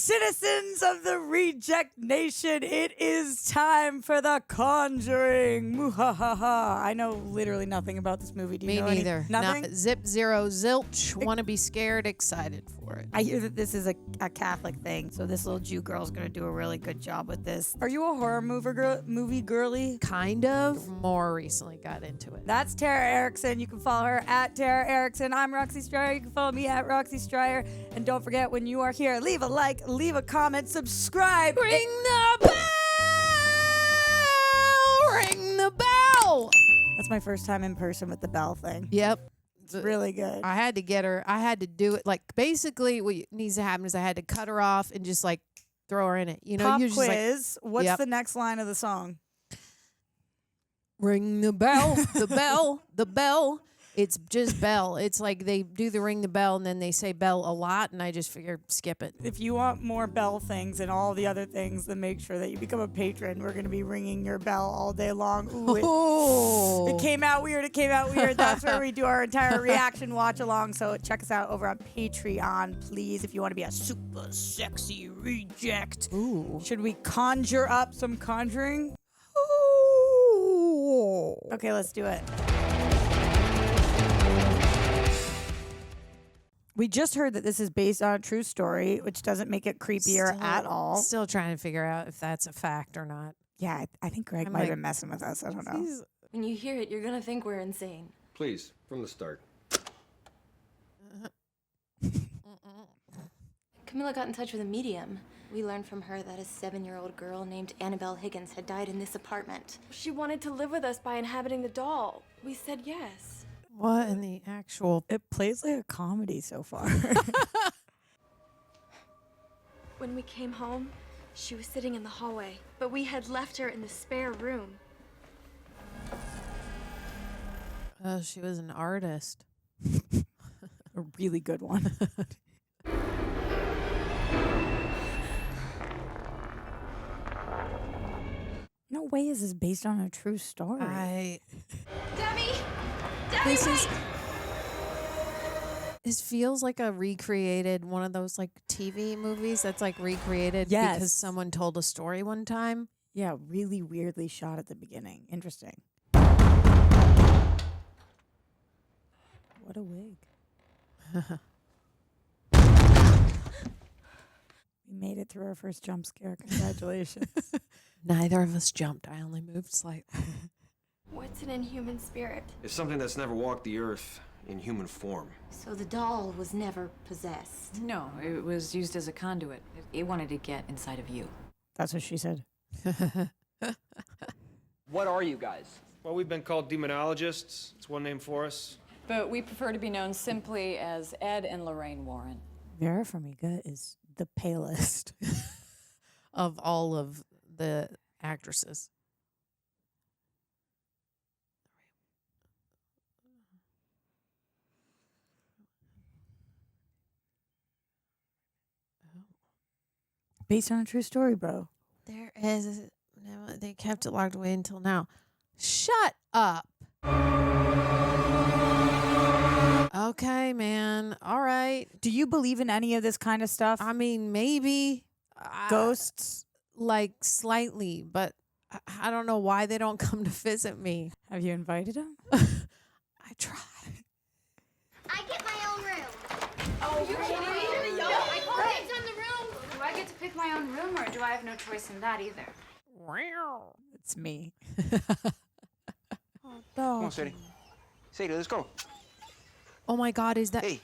Citizens of the Reject Nation, it is time for The Conjuring. Muhahaha. I know literally nothing about this movie. Do you know neither. Nothing? Zip, zero, zilch. Want to be scared, excited for it. I hear that this is a Catholic thing, so this little Jew girl is going to do a really good job with this. Are you a horror movie girly? Kind of. More recently got into it. That's Tara Erickson. You can follow her at Tara Erickson. I'm Roxy Striar. You can follow me at Roxy Striar. And don't forget, when you are here, leave a like, leave a comment, subscribe. Ring the bell! Ring the bell! That's my first time in person with the bell thing. Yep. It's really good. I had to get her. I had to do it. Like, basically, what needs to happen is I had to cut her off and just, like, throw her in it. You know, Pop you're just quiz. like, What's yep. the next line of the song? Ring the bell, the bell, the bell. It's just bell. It's like they do the ring the bell and then they say bell a lot, and I just figure skip it. If you want more bell things and all the other things, then make sure that you become a patron. We're going to be ringing your bell all day long. Ooh, it came out weird. It came out weird. That's where we do our entire reaction watch along. So check us out over on Patreon, please, if you want to be a super sexy reject. Ooh. Should we conjure up some conjuring? Ooh. Okay, let's do it. We just heard that this is based on a true story, which doesn't make it creepier at all. Still trying to figure out if that's a fact or not. Yeah, I think Greg might have been messing with us. I don't know. When you hear it, you're gonna think we're insane. Please, from the start. Camilla got in touch with a medium. We learned from her that a 7-year-old girl named Annabelle Higgins had died in this apartment. She wanted to live with us by inhabiting the doll. We said yes. What in the actual... It plays like a comedy so far. When we came home, she was sitting in the hallway, but we had left her in the spare room. Oh, she was an artist. A really good one. No way is this based on a true story. Debbie! This is... This feels like a recreated one of those like TV movies that's like recreated because someone told a story one time. Yeah, really weirdly shot at the beginning. Interesting. What a wig. We made it through our first jump scare. Congratulations. Neither of us jumped. I only moved slightly. What's an inhuman spirit? It's something that's never walked the earth in human form. So the doll was never possessed. No, it was used as a conduit. It wanted to get inside of you. That's what she said. What are you guys? Well, we've been called demonologists. It's one name for us. But we prefer to be known simply as Ed and Lorrain Warren. Vera Farmiga is the palest of all of the actresses. Based on a true story, bro. There is... No, they kept it locked away until now. Shut up. Okay, man. All right. Do you believe in any of this kind of stuff? I mean, maybe. Ghosts? Like, slightly, but I don't know why they don't come to visit me. Have you invited them? I tried. I get my own room. Oh, you kidding me? No, I called it on the room. Do I get to pick my own room, or do I have no choice in that either? It's me. Come on, Sadie. Sadie, let's go. Oh my God, is that... Hey,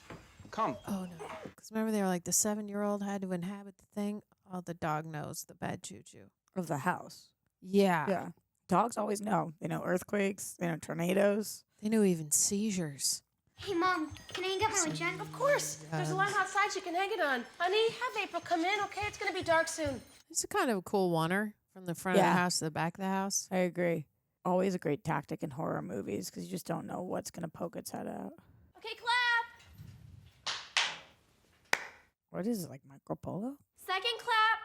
come. Oh no. Because remember they were like the 7-year-old had to inhabit the thing? Oh, the dog knows the bad juju. Of the house. Yeah. Yeah. Dogs always know. They know earthquakes. They know tornadoes. They knew even seizures. Hey, Mom, can I hang up my witch? Of course. There's a lamp outside you can hang it on. Honey, have April come in, okay? It's gonna be dark soon. It's a kind of a cool oneer from the front of the house to the back of the house. I agree. Always a great tactic in horror movies because you just don't know what's going to poke its head out. Okay, clap. What is it, like Marco Polo? Second clap.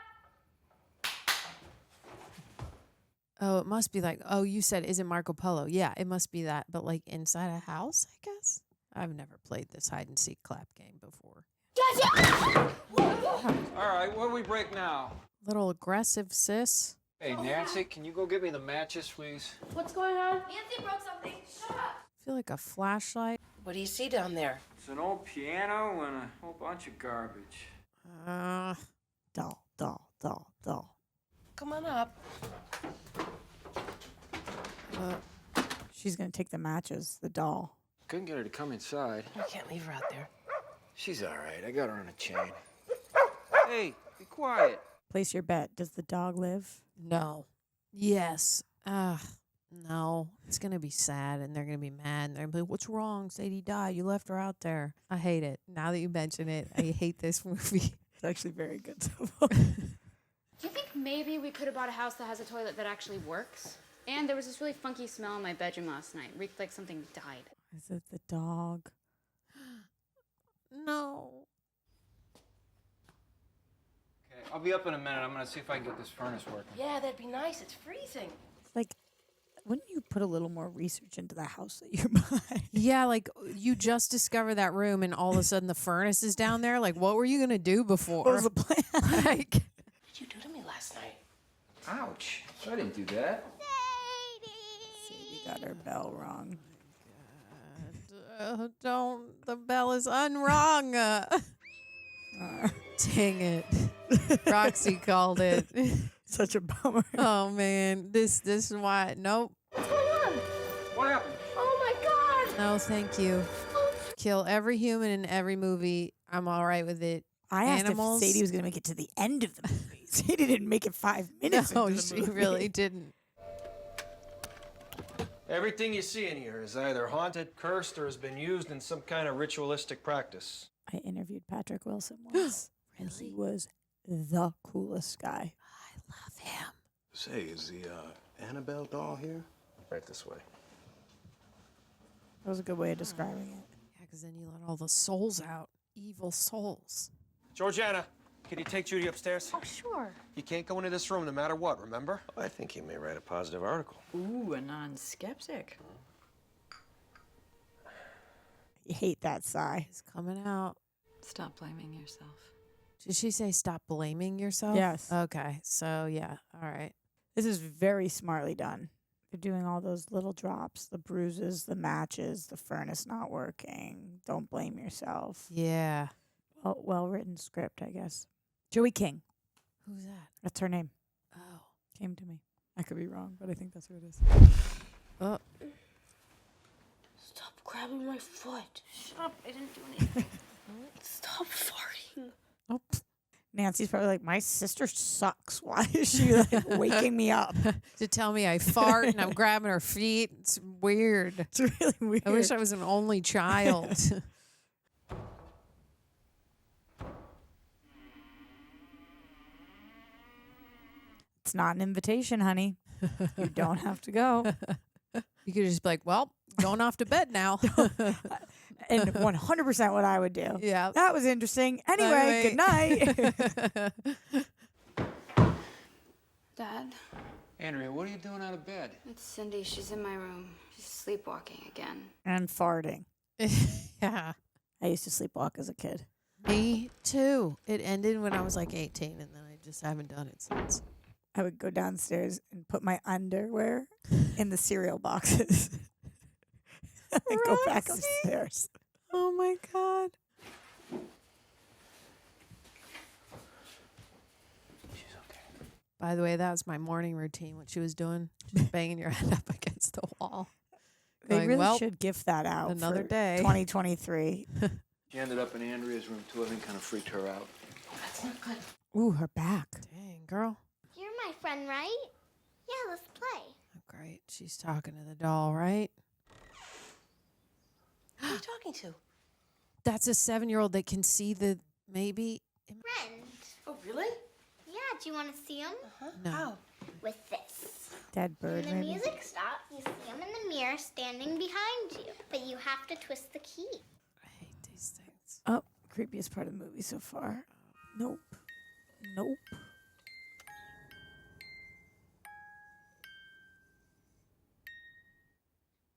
Oh, it must be like, oh, you said, is it Marco Polo? Yeah, it must be that, but like inside a house, I guess. I've never played this hide and seek clap game before. All right, what do we break now? Little aggressive sis. Hey, Nancy, can you go get me the matches, please? What's going on? Nancy broke something. Shut up. I feel like a flashlight. What do you see down there? It's an old piano and a whole bunch of garbage. Doll. Come on up. She's gonna take the matches, the doll. Couldn't get her to come inside. You can't leave her out there. She's all right. I got her on a chain. Hey, be quiet. Place your bet. Does the dog live? No. Yes. No. It's going to be sad, and they're going to be mad. And they're going to be like, what's wrong? Sadie died. You left her out there. I hate it. Now that you mention it, I hate this movie. It's actually very good. Do you think maybe we could have bought a house that has a toilet that actually works? And there was this really funky smell in my bedroom last night. It reeked like something died. Is it the dog? No. Okay, I'll be up in a minute. I'm gonna see if I can get this furnace working. Yeah, that'd be nice. It's freezing. Like, wouldn't you put a little more research into the house that you're buying? Yeah, like you just discovered that room and all of a sudden the furnace is down there. Like, what were you going to do before? What was the plan? Like, What did you do to me last night? Ouch. I didn't do that. Sadie got her bell wrong. don't. The bell is unrung. Dang it. Roxy called it. Such a bummer. Oh, man. This is why. Nope. What's going on? What happened? Oh my God. No, thank you. Kill every human in every movie. I'm all right with it. I asked Animals? if Sadie was going to make it to the end of the movie. Sadie didn't make it 5 minutes No, into the she movie. really didn't. Everything you see in here is either haunted, cursed, or has been used in some kind of ritualistic practice. I interviewed Patrick Wilson once. And he was the coolest guy. I love him. Say, is the Annabelle doll here? Right this way. That was a good way of describing it. Yeah, because then you let all the souls out. Evil souls. Georgiana, can you take Judy upstairs? Oh, sure. You can't go into this room no matter what, remember? Oh, I think he may write a positive article. Ooh, a non-skeptic. You hate that sigh. It's coming out. Stop blaming yourself. Did she say stop blaming yourself? Yes. Okay. So, yeah. All right. This is very smartly done. They're doing all those little drops, the bruises, the matches, the furnace not working. Don't blame yourself. Yeah. Well written script, I guess. Joey King. Who's that? That's her name. Oh. Came to me. I could be wrong, but I think that's who it is. Oh. Stop grabbing my foot. Shut up. I didn't do anything. Stop farting. Oh. Nancy's probably like, my sister sucks. Why is she like waking me up? To tell me I fart and I'm grabbing her feet. It's weird. It's really weird. I wish I was an only child. It's not an invitation, honey. You don't have to go. You could just be like, well, going off to bed now. And 100% what I would do. Yeah. That was interesting. Anyway, good night. Dad, Andrea, what are you doing out of bed? it's Cindy. She's in my room. She's sleepwalking again. And farting. Yeah. I used to sleepwalk as a kid. Me too. It ended when I was like 18, and then I just haven't done it since. I would go downstairs and put my underwear in the cereal boxes. And go back Roxy. upstairs. Oh my God. She's okay. By the way, that was my morning routine, what she was doing. Just banging your head up against the wall. They Going, really well, should gift that out. another for day. 2023. She ended up in Andrea's room too. I think kind of freaked her out. That's not good. Ooh, her back. Dang, girl. You're my friend, right? Yeah, let's play. Oh, great. She's talking to the doll, right? Who are you talking to? That's a 7-year-old that can see the maybe. Friend. Oh, really? Yeah, do you want to see him? No. How? With this. Dead bird, When the maybe. music stops, you see him in the mirror standing behind you. But you have to twist the key. I hate these things. Oh, creepiest part of the movie so far. Nope. Nope.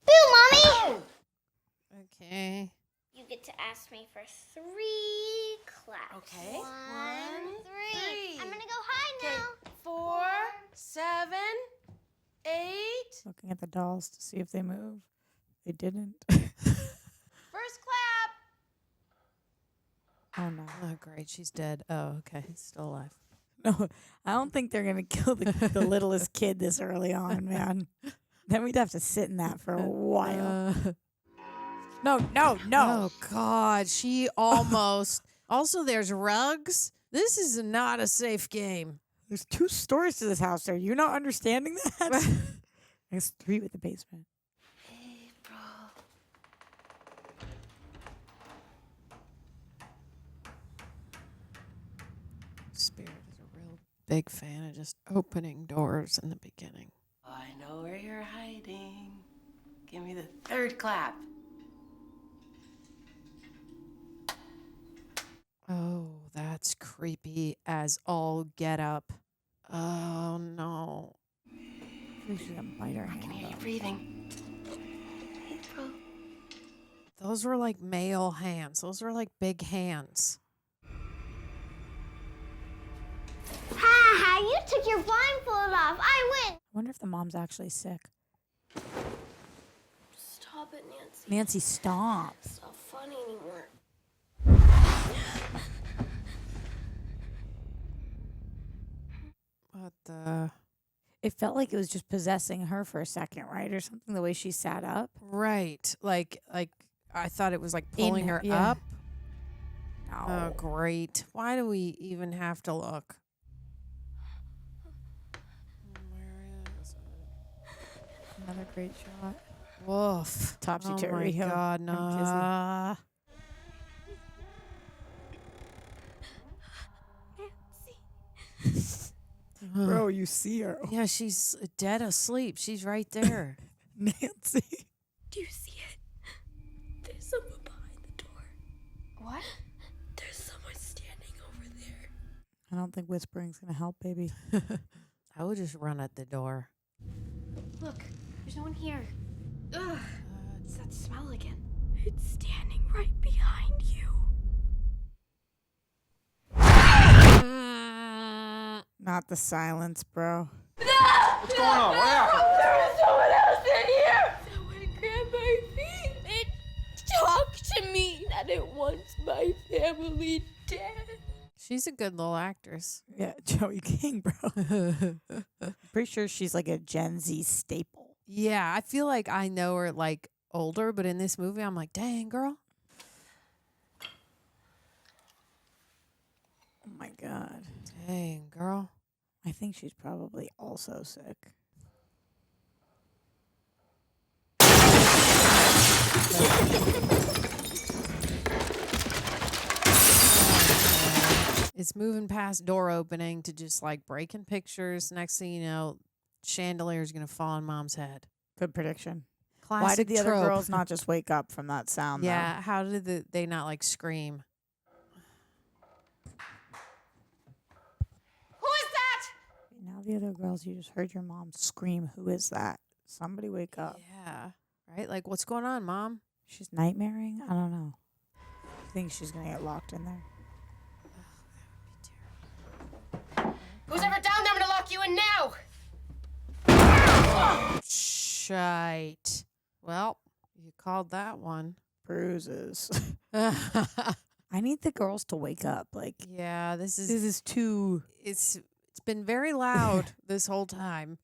Boo, Mommy! Okay. You get to ask me for 3 clap. Okay. 1, 3. 3. I'm gonna go high now. 4, 7, 8. Looking at the dolls to see if they move. They didn't. First clap. Oh no. Oh, great. She's dead. Oh, okay. Still alive. No, I don't think they're gonna kill the littlest kid this early on, man. Then we'd have to sit in that for a while. No. Oh, God. She almost. Also, there's rugs. This is not a safe game. There's 2 stories to this house. Are you not understanding that? There's 3 with the basement. April. Spirit is a real big fan of just opening doors in the beginning. Oh, I know where you're hiding. Give me the 3rd clap. Oh, that's creepy as all get up. Oh, no. We should bite her I can hand hear you off. breathing. April. Those were like male hands. Those were like big hands. Ha! You took your blindfold off. I win. I wonder if the mom's actually sick. Stop it, Nancy. Nancy, stop. It's not funny anymore. What the? It felt like it was just possessing her for a second, right? Or something, the way she sat up. Right. Like I thought it was like pulling her yeah. up. No. Oh, great. Why do we even have to look? Another great shot. Woof. Topsy-turvy Oh, hill. my God. And Kizzy. Nah. Bro, you see her. Yeah, she's dead asleep. She's right there. Nancy. Do you see it? There's someone behind the door. What? There's someone standing over there. I don't think whispering's going to help, baby. I would just run at the door. Look, there's no one here. Ugh. It's that smell again. It's standing right behind you. Not the silence, bro. What's going on? What happened? There's someone else in here! Someone grabbed my feet. It talked to me that it wants my family dead. She's a good little actress. Yeah, Joey King, bro. Pretty sure she's like a Gen Z staple. Yeah, I feel like I know her like older, but in this movie, I'm like, dang, girl. Oh my God. Dang, girl. I think she's probably also sick. It's moving past door opening to just like breaking pictures. Next thing you know, chandelier's going to fall on mom's head. Good prediction. Classic Why did the trope. other girls not just wake up from that sound? Yeah, how did they not like scream? Who is that? Though? Now the other girls, you just heard your mom scream. Who is that? Somebody wake up. Yeah, right? Like, what's going on, Mom? She's nightmaring? I don't know. I think she's going to get locked in there. Who's ever down there? I'm gonna lock you in now. Shite. Well, you called that one. Bruises. I need the girls to wake up. Like, Yeah, this this is too... it's been very loud this whole time.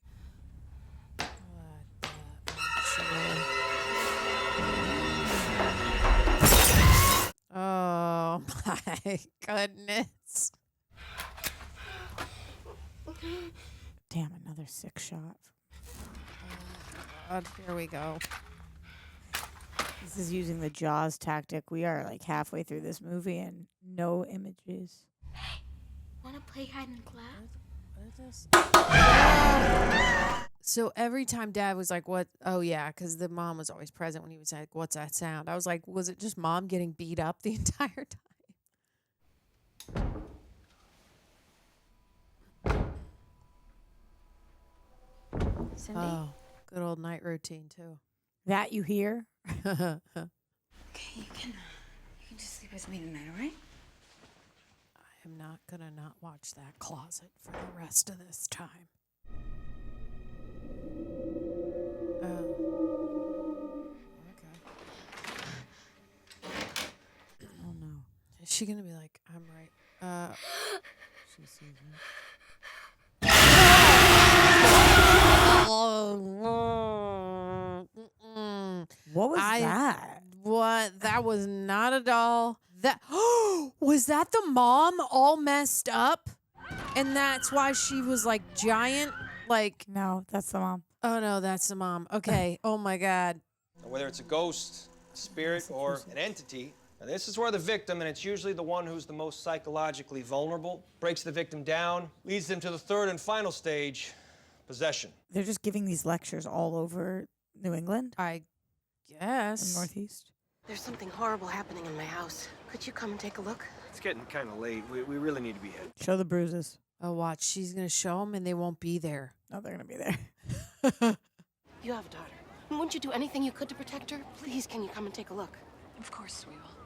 Oh my goodness. Damn, another sick shot. God, here we go. This is using the Jaws tactic. We are like halfway through this movie and no images. Hey, wanna play hide and clap? So every time Dad was like, what? Oh, yeah, because the mom was always present when he was like, what's that sound? I was like, was it just Mom getting beat up the entire time? Cindy? Oh, good old night routine, too. That you hear? Okay, you can just sleep with me tonight, all right? am not gonna not watch that closet for the rest of this time. Oh. Okay. Oh no. Is she gonna be like, I'm right? She sees me. What was that? What? That was not a doll. That was that the mom all messed up, and that's why she was like giant. Like No, that's the mom. oh no, that's the mom. Okay. Oh my god. Whether it's a ghost, a spirit, or an entity, now this is where the victim, and it's usually the one who's the most psychologically vulnerable, breaks the victim down, leads them to the third and final stage, possession. They're just giving these lectures all over New England I guess. and Northeast. There's something horrible happening in my house. Could you come and take a look? It's getting kind of late. We really need to be heading. Show the bruises. Oh, watch. She's gonna show them, and they won't be there. No, they're gonna be there. You have a daughter. Wouldn't you do anything you could to protect her? Please, can you come and take a look? Of course we will.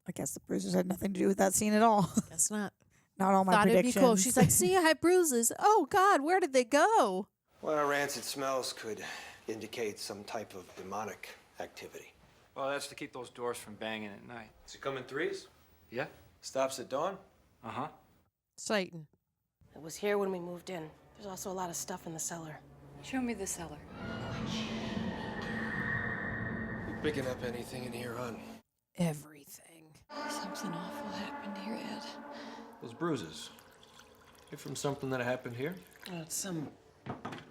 I guess the bruises had nothing to do with that scene at all. Guess not. Not all my Thought predictions. it'd be cool. She's like, see, I have bruises. Oh God, where did they go? Well, rancid smells could indicate some type of demonic activity. Well, that's to keep those doors from banging at night. Does it come in threes? Yeah? Stops at dawn? Uh-huh. Satan. It was here when we moved in. There's also a lot of stuff in the cellar. Show me the cellar. You picking up anything in here, hon? Everything. Something awful happened here, Ed. Those bruises. They're from something that happened here? It's some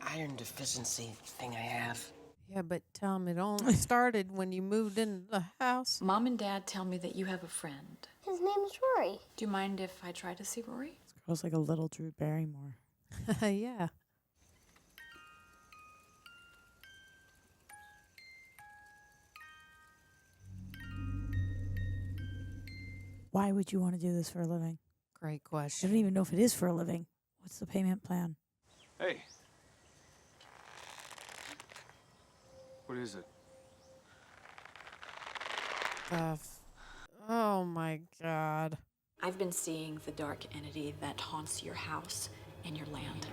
iron deficiency thing I have. Yeah, but tell him it only started when you moved into the house. Mom and Dad tell me that you have a friend. His name is Rory. Do you mind if I try to see Rory? This girl's like a little Drew Barrymore. Yeah. Why would you want to do this for a living? Great I question. don't even know if it is for a living. What's the payment plan? Hey. What is it? Oh my God. I've been seeing the dark entity that haunts your house and your land.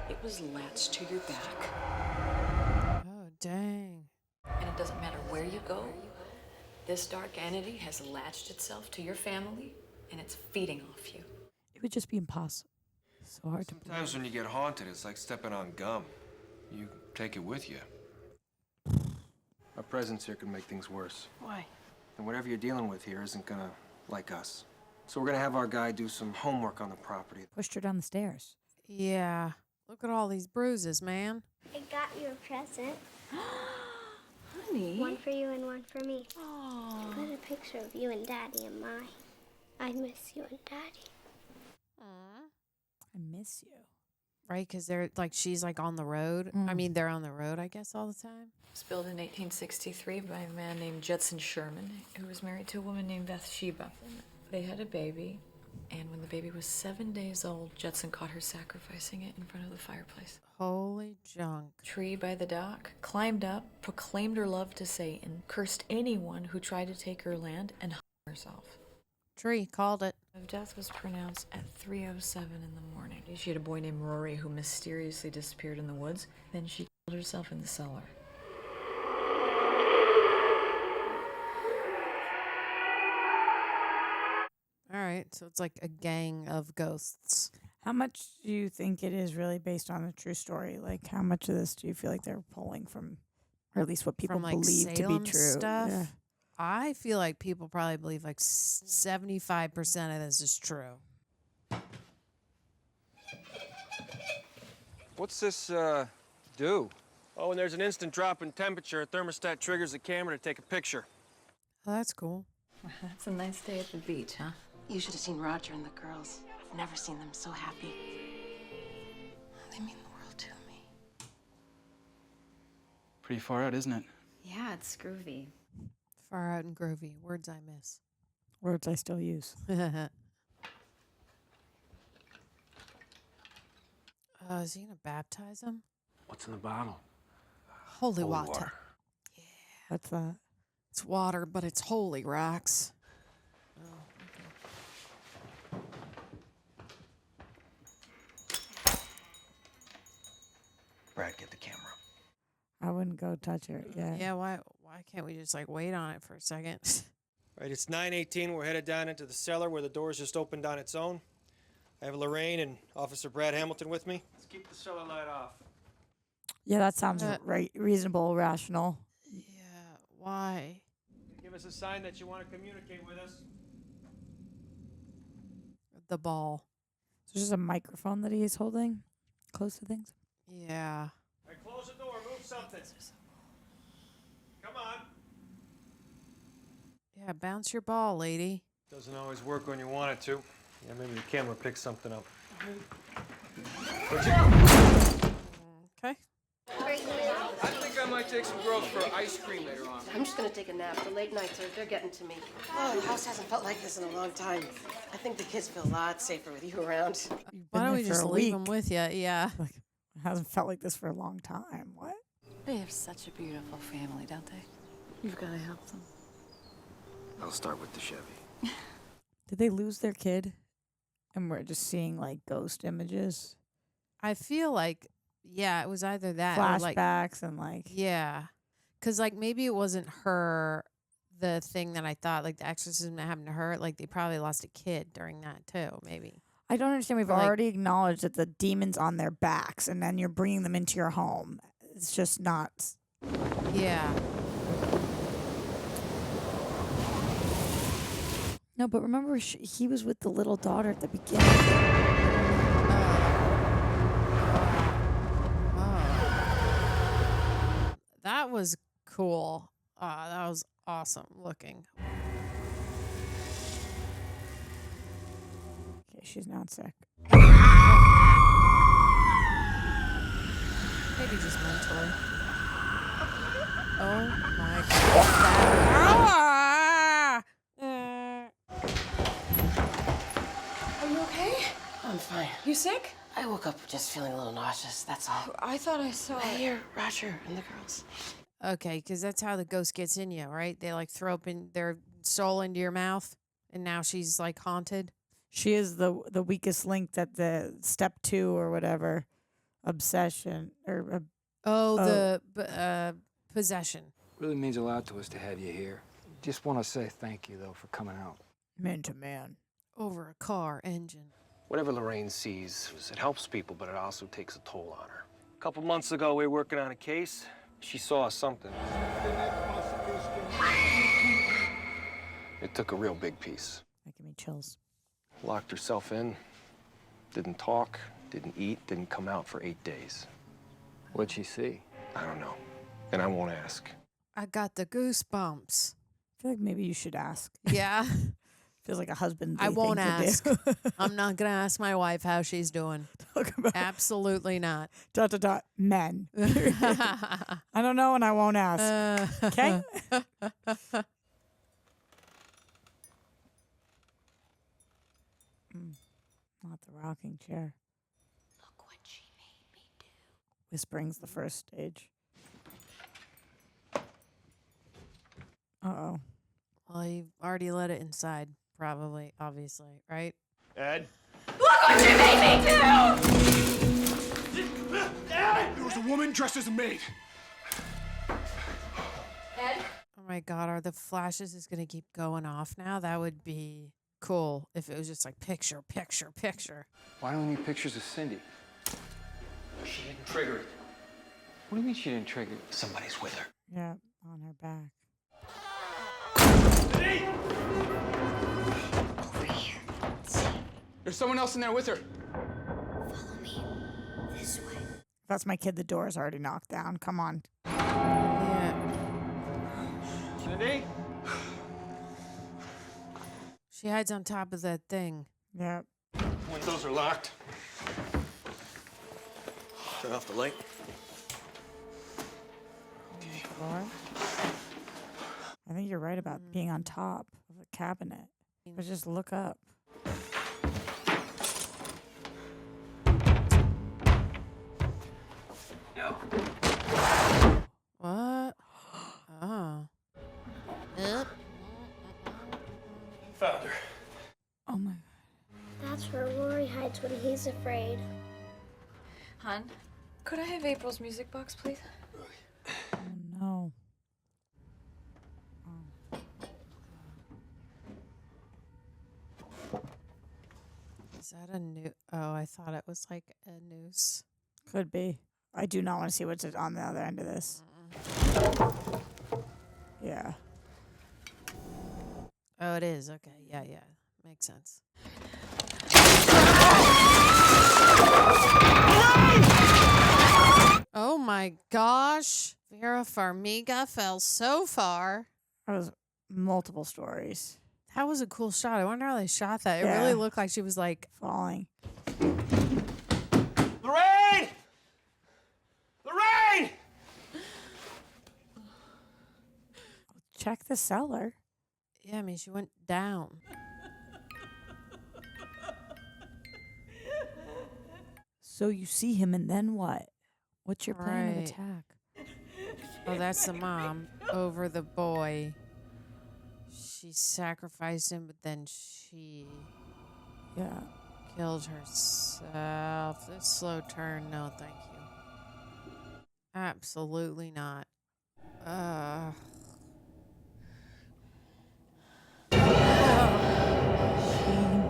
It was latched to your back. Oh, dang. And it doesn't matter where you go, this dark entity has latched itself to your family and it's feeding off you. It would just be impossible. So hard to believe. Sometimes when you get haunted, it's like stepping on gum. You take it with you. Our presence here can make things worse. Why? And whatever you're dealing with here isn't gonna like us. So we're gonna have our guy do some homework on the property. Pushed her down the stairs. Yeah. Look at all these bruises, man. I got you a present. Honey. One for you and one for me. Aww. Put a picture of you and Daddy in mine. I miss you and Daddy. I miss you. Right? Because they're like, she's like on the road. I mean, they're on the road, I guess, all the time. It was built in 1863 by a man named Judson Sherman, who was married to a woman named Bathsheba. They had a baby, and when the baby was 7 days old, Judson caught her sacrificing it in front of the fireplace. Holy junk. Tree by the dock, climbed up, proclaimed her love to Satan, cursed anyone who tried to take her land, and hung herself. Tree, called it. Death was pronounced at 3:07 in the morning. She had a boy named Rory who mysteriously disappeared in the woods. Then she killed herself in the cellar. All right, so it's like a gang of ghosts. How much do you think it is really based on a true story? Like, how much of this do you feel like they're pulling from, or at least what people From, like, believe to Salem be true? stuff? Yeah. I feel like people probably believe like 75% of this is true. What's this, do? Oh, when there's an instant drop in temperature, a thermostat triggers the camera to take a picture. Oh, that's cool. That's a nice day at the beach, huh? You should have seen Roger and the girls. I've never seen them so happy. They mean the world to me. Pretty far out, isn't it? Yeah, it's groovy. Far out and groovy. Words I miss. Words I still use. Is he going to baptize him? What's in the bottle? Holy water. What's that? It's water, but it's holy rocks. Oh, okay. Brad get the camera. I wouldn't go touch her. Yeah. Yeah, why can't we just like wait on it for a second? Right, it's 9:18. We're headed down into the cellar where the doors just opened on its own. I have Lorraine and Officer Brad Hamilton with me. Let's keep the cellar light off. Yeah, that sounds right, reasonable, rational. Yeah, why? Give us a sign that you want to communicate with us. The ball. So there's just a microphone that he's holding close to things. Yeah. All right, close the door. Move something. Come on. Yeah, bounce your ball, lady. Doesn't always work when you want it to. Yeah, maybe the camera picks something up. Okay. I think I might take some girls for ice cream later on. I'm just gonna take a nap. The late nights they're getting to me. Oh, the house hasn't felt like this in a long time. I think the kids feel a lot safer with you around. Why don't we just leave them with you? Yeah. Like, it hasn't felt like this for a long time. What? They have such a beautiful family, don't they? You've got to help them. I'll start with the Chevy. Did they lose their kid? And we're just seeing like ghost images, I feel like, yeah, it was either that flashbacks, or and like. Yeah. Because like maybe it wasn't her, the thing that I thought, like the exorcism that happened to her. Like they probably lost a kid during that too, maybe. I don't understand. We've already acknowledged that the demon's on their backs, and then you're bringing them into your home. It's just not. Yeah. No, but remember, he was with the little daughter at the beginning. That was cool. That was awesome looking. Okay, she's not sick. Maybe just mentally. Oh my God. Are you okay? I'm fine. You sick? I woke up just feeling a little nauseous, that's all. I thought I saw Here, Roger and the girls. Okay, because that's how the ghost gets in you, right? They like throw up their soul into your mouth, and now she's like haunted. She is the weakest link that the step 2 or whatever obsession or the possession. Really means a lot to us to have you here. Just want to say thank you though for coming out. Man to man. Over a car engine. Whatever Lorraine sees, it helps people, but it also takes a toll on her. A couple months ago, we were working on a case. She saw something. It took a real big piece. That give me chills. Locked herself in, didn't talk, didn't eat, didn't come out for 8 days. What'd she see? I don't know, and I won't ask. I got the goosebumps. I feel like maybe you should ask. Yeah. Feels like a husband. I won't thing ask. To do. I'm not going to ask my wife how she's doing. Talk about Absolutely not. ... Men. I don't know and I won't ask. Okay? Not the rocking chair. Look what she made me do. Whispering's the first stage. Uh-oh. Well, you've already let it inside, probably, obviously, right? Ed? Look what you made me do! There was a woman dressed as a maid. Ed? Oh my God, are the flashes just going to keep going off now? That would be cool if it was just like picture, picture, picture. Why don't we need pictures of Cindy? She didn't trigger it. What do you mean she didn't trigger it? Somebody's with her. Yeah, on her back. Over here. There's someone else in there with her. Follow me. This way. If that's my kid, the door is already knocked down. Come on. Yeah. Cindy? She hides on top of that thing. Yeah. Windows are locked. Turn off the light. Floor. I think you're right about being on top of a cabinet. But just look up. No. What? Oh. Yep. Found her. Oh my God. That's where Rory hides when he's afraid. Hun, Could I have April's music box, please? Oh, no. Is that a new? Oh, I thought it was like a noose. Could be. I do not want to see what's on the other end of this. Yeah. Oh, it is. Okay. Yeah. Makes sense. Oh my gosh. Vera Farmiga fell so far. That was multiple stories. That was a cool shot. I wonder how they shot that. It Yeah. really looked like she was like falling. Lorraine! Lorraine! Check the cellar. Yeah, I mean, she went down. So you see him and then what? What's your plan of Right. attack? Oh, that's the mom over the boy. She sacrificed him, but then she killed herself. This slow turn, no thank you. Absolutely not. She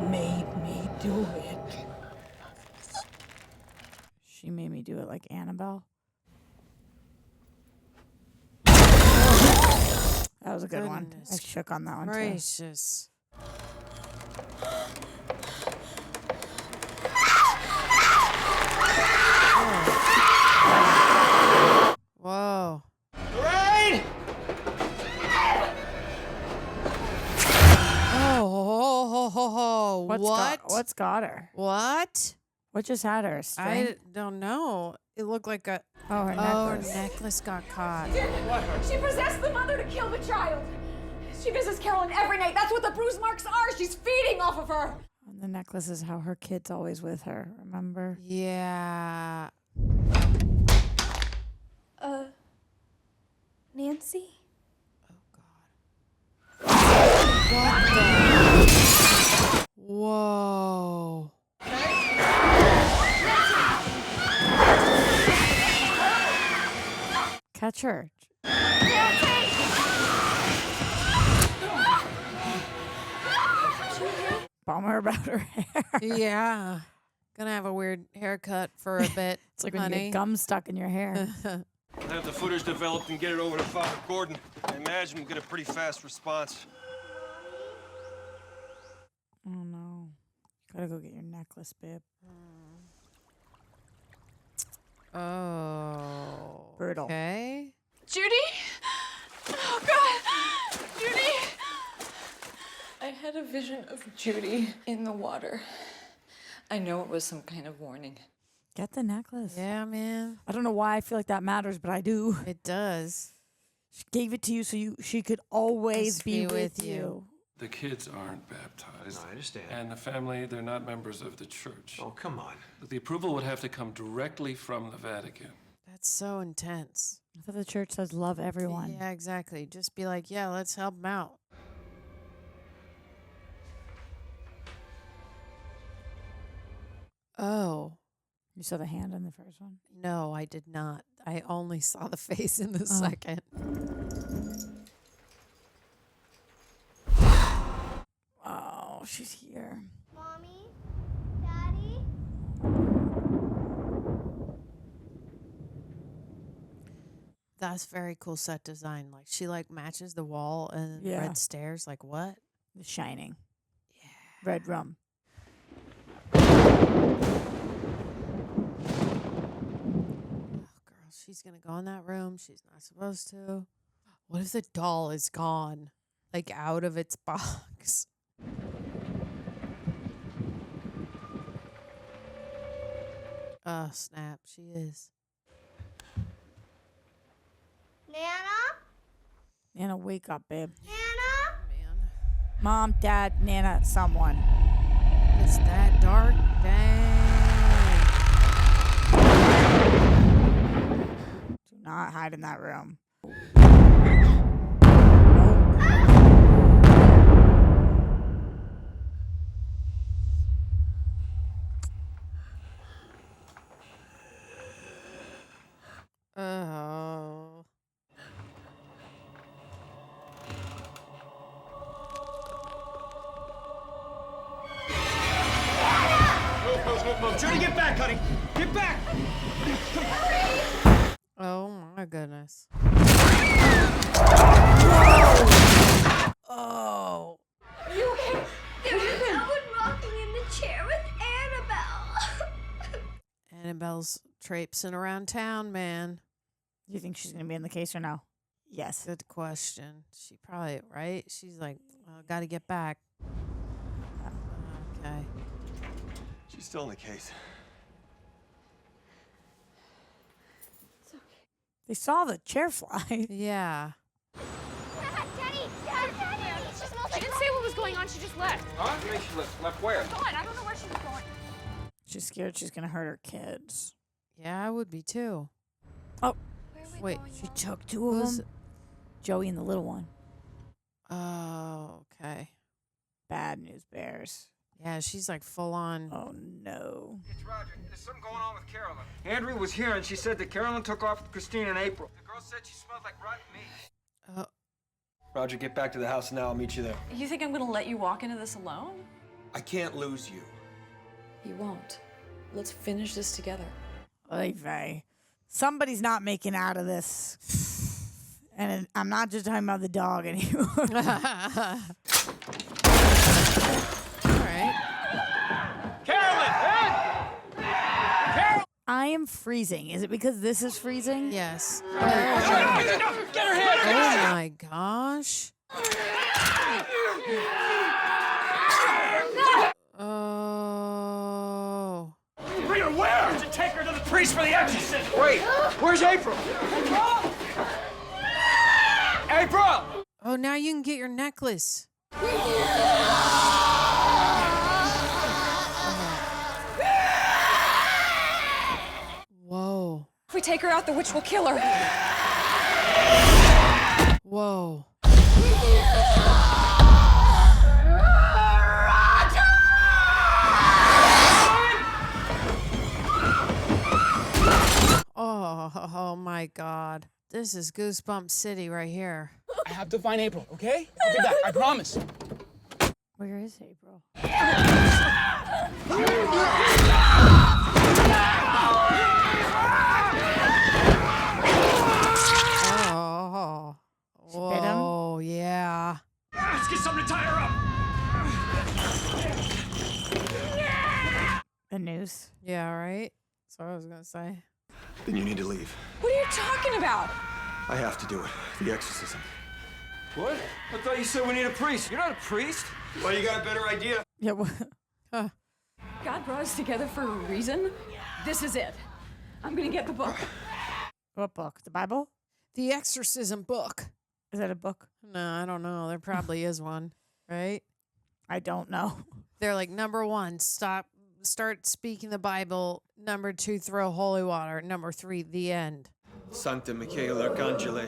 made me do it. She made me do it like Annabelle. That was a good one. I Goodness shook on that one gracious. Whoa. Lorraine! Oh, what? What's got her? What? What just had her? I Strength? don't know. It looked like a her necklace. necklace got caught. She possessed the mother to kill the child. She visits Carolyn every night. That's what the bruise marks are. She's feeding off of her. And the necklace is how her kid's always with her. Remember? Yeah. Nancy? What the? Whoa. Catch her. Bummer about her hair. Yeah. Gonna have a weird haircut for a bit. It's like when you honey. get gum stuck in your hair. I'll have the footage developed and get it over to Father Gordon. I imagine we'll get a pretty fast response. Oh no. Gotta go get your necklace, babe. Oh. Brutal. Okay. Judy? Oh, God. Judy! I had a vision of Judy in the water. I know it was some kind of warning. Get the necklace. Yeah, man. I don't know why I feel like that matters, but I do. It does. She gave it to you so she could always Just be be with with you. The kids aren't baptized. No, I understand. And the family, they're not members of the church. Oh, come on. But the approval would have to come directly from the Vatican. That's so intense. I thought the church says love everyone. Yeah, exactly. Just be like, yeah, let's help them out. Oh. You saw the hand in the first one? No, I did not. I only saw the face in the second. Oh, she's here. Mommy? Daddy? That's very cool set design. Like she like matches the wall and Yeah. red stairs. Like what? The Shining. Yeah. Red rum. Girl, she's gonna go in that room. She's not supposed to. What if the doll is gone? Like out of its box. Oh, snap. She is. Nana? Nana, wake up, babe. Nana? Man. Mom, Dad, Nana, someone. It's that dark. Dang. Do not hide in that room. Oh. Move. Try to get back, honey. Get back. Oh my goodness. Oh. You okay? There's someone rocking in the chair with Annabelle. Annabelle's traipsing around town, man. Do you think she's going to be in the case or no? Yes. Good question. She probably, right? She's like, well, got to get back. Okay. She's still in the case. They saw the chair fly. Yeah. Daddy! She didn't say what was going on. She just left. Huh? What do you mean she left? Left where? Gone. I don't know where she was going. She's scared she's going to hurt her kids. Yeah, I would be too. Oh. Wait. She took two of them. Joey and the little one. Oh, okay. Bad news bears. Yeah, she's like full on. Oh, no. It's Roger. There's something going on with Carolyn. Andrea was here and she said that Carolyn took off with Christine in April. The girl said she smelled like rotten meat. Roger, get back to the house now. I'll meet you there. You think I'm gonna let you walk into this alone? I can't lose you. You won't. Let's finish this together. Oy vey. Somebody's not making out of this. And I'm not just talking about the dog anymore. Carolyn! I am freezing. Is it because this is freezing? Yes. Get her head! Oh my gosh. Oh. Bring her where? To take her to the priest for the exorcism. Wait, where's April? April! Oh, now you can get your necklace. Whoa. If we take her out, the witch will kill her. Whoa. Oh my God. This is Goosebump City right here. I have to find April, okay? I'll be back, I promise. Where is April? Oh. She bit him? Oh, yeah. Let's get something to tie her up. The news. Yeah, right? That's what I was going to say. Then you need to leave. What are you talking about? I have to do it. The exorcism. What? I thought you said we need a priest. You're not a priest. Well, you got a better idea? Yeah. God brought us together for a reason. This is it. I'm gonna get the book. What book? The Bible? The Exorcism book. Is that a book? No, I don't know. There probably is one, right? I don't know. They're like, number 1, start speaking the Bible. Number 2, throw holy water. Number 3, the end. Sancta Michael Arcangele,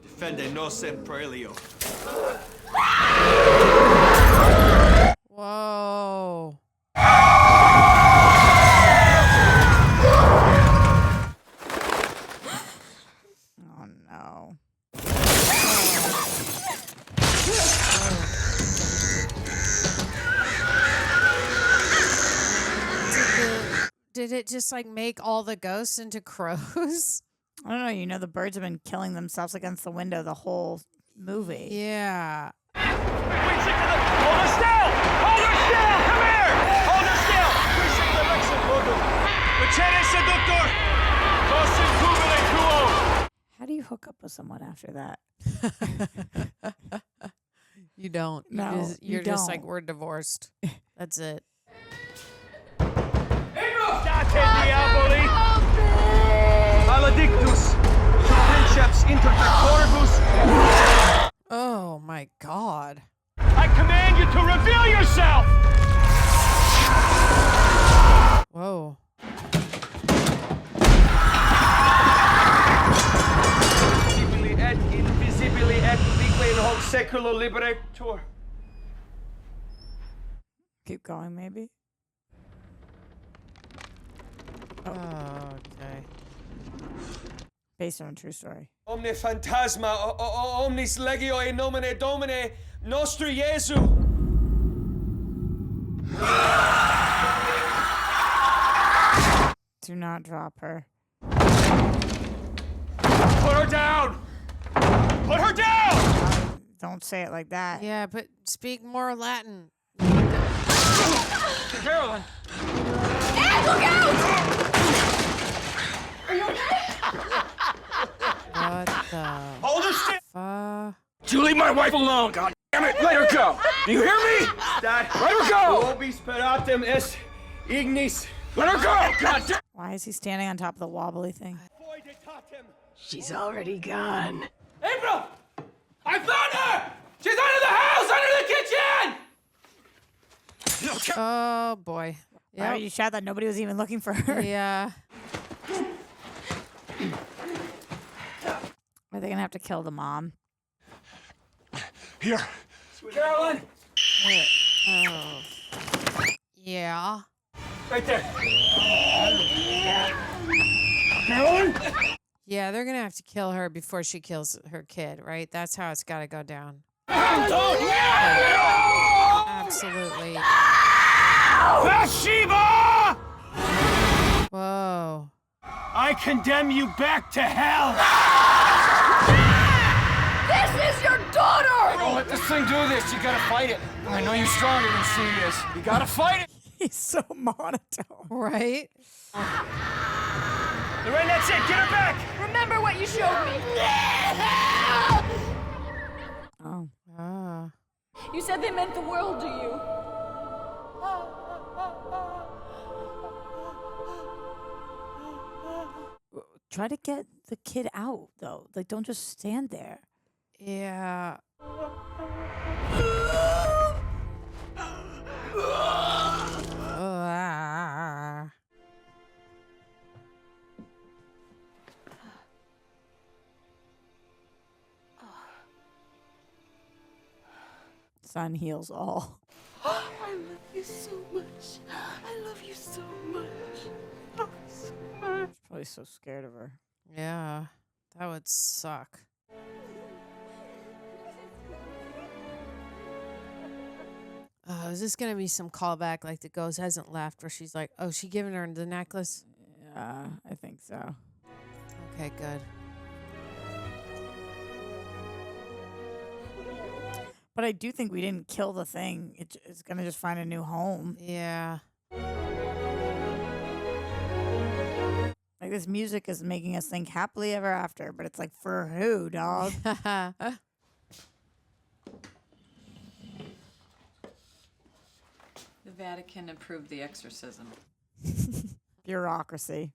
defende nos in prelio. Whoa. Oh, no. Did it just like make all the ghosts into crows? I don't know. You know, the birds have been killing themselves against the window the whole movie. Yeah. Hold her still! Hold her still! Come here! Hold her still! Precinct election, Lodo. Ricere seductor! Cosin cubile tuo! How do you hook up with someone after that? You don't. No, You're you just like, don't. we're divorced. That's it. Date diaboli! Maledictus! Princeps inter pectoribus! Oh my God. I command you to reveal yourself! Whoa. Visibili et invisibili et vique in hoc seculo liberator. Keep going, maybe. Oh, okay. Based on a true story. Omne phantasma, omnis legio in nomine Domine nostri Jesu. Do not drop her. Put her down! Put her down! Don't say it like that. Yeah, but speak more Latin. Carolyn! Ed, look out! Are you okay? What the Hold her still! fuck? You leave my wife alone! God damn it! Let her go! Do you hear me? Dad, Let her go! vobis peratem est ignis. Let her go! God damn! Why is he standing on top of the wobbly thing? She's already gone. April! I found her! She's under the house, under the kitchen! Oh boy. Why are you shout that nobody was even looking for her? Yeah. Are they gonna have to kill the mom? Here. Carolyn! Oh. Yeah. Right there. Carolyn? Yeah, they're gonna have to kill her before she kills her kid, right? That's how it's gotta go down. Absolutely. Bathsheba! Whoa. I condemn you back to hell! This is your daughter! Don't let this thing do this. You gotta fight it. I know you're stronger than she is. You gotta fight it. He's so monotone. Right? Lorraine, that's it. Get her back. Remember what you showed me. Oh. Ah. You said they meant the world to you. Try to get the kid out, though. Like, don't just stand there. Yeah. Ah. Sun heals all. I love you so much. I love you so much. Oh, so much. Probably so scared of her. Yeah. That would suck. Oh, is this gonna be some callback like the ghost hasn't left where she's like, oh, she giving her the necklace? Yeah, I think so. Okay, good. But I do think we didn't kill the thing. It's gonna just find a new home. Yeah. Like, this music is making us think happily ever after, but it's like, for who, dog? The Vatican approved the exorcism. Bureaucracy.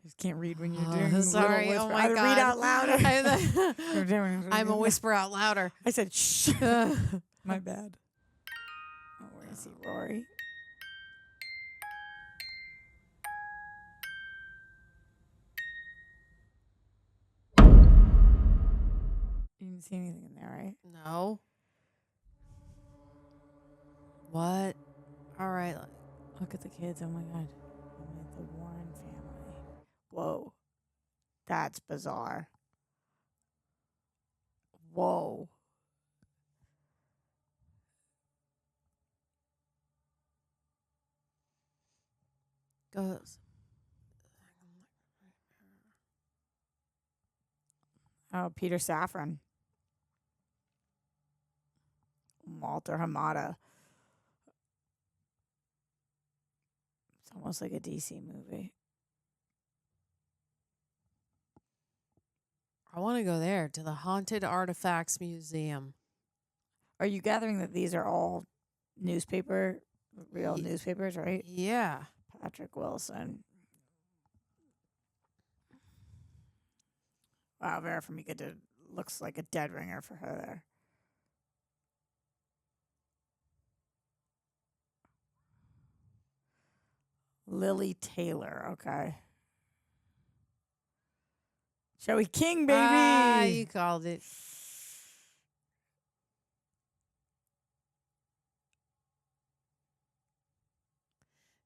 Just can't read when you're doing a sorry. little Oh whisper. my Either God. read out louder. I'm a whisper out louder. I said shh. My bad. Oh, where is he, Rory? You didn't see anything in there, right? No. What? All right. Look at the kids. Oh my God. The Warren family. Whoa. That's bizarre. Whoa. Goes. Oh, Peter Safran. Walter Hamada. It's almost like a DC movie. I want to go there to the Haunted Artifacts Museum. Are you gathering that these are all real newspapers, right? Yeah. Patrick Wilson. Wow, Vera Farmiga looks like a dead ringer for her there. Lily Taylor, okay. Joey King, baby. Ah, you called it.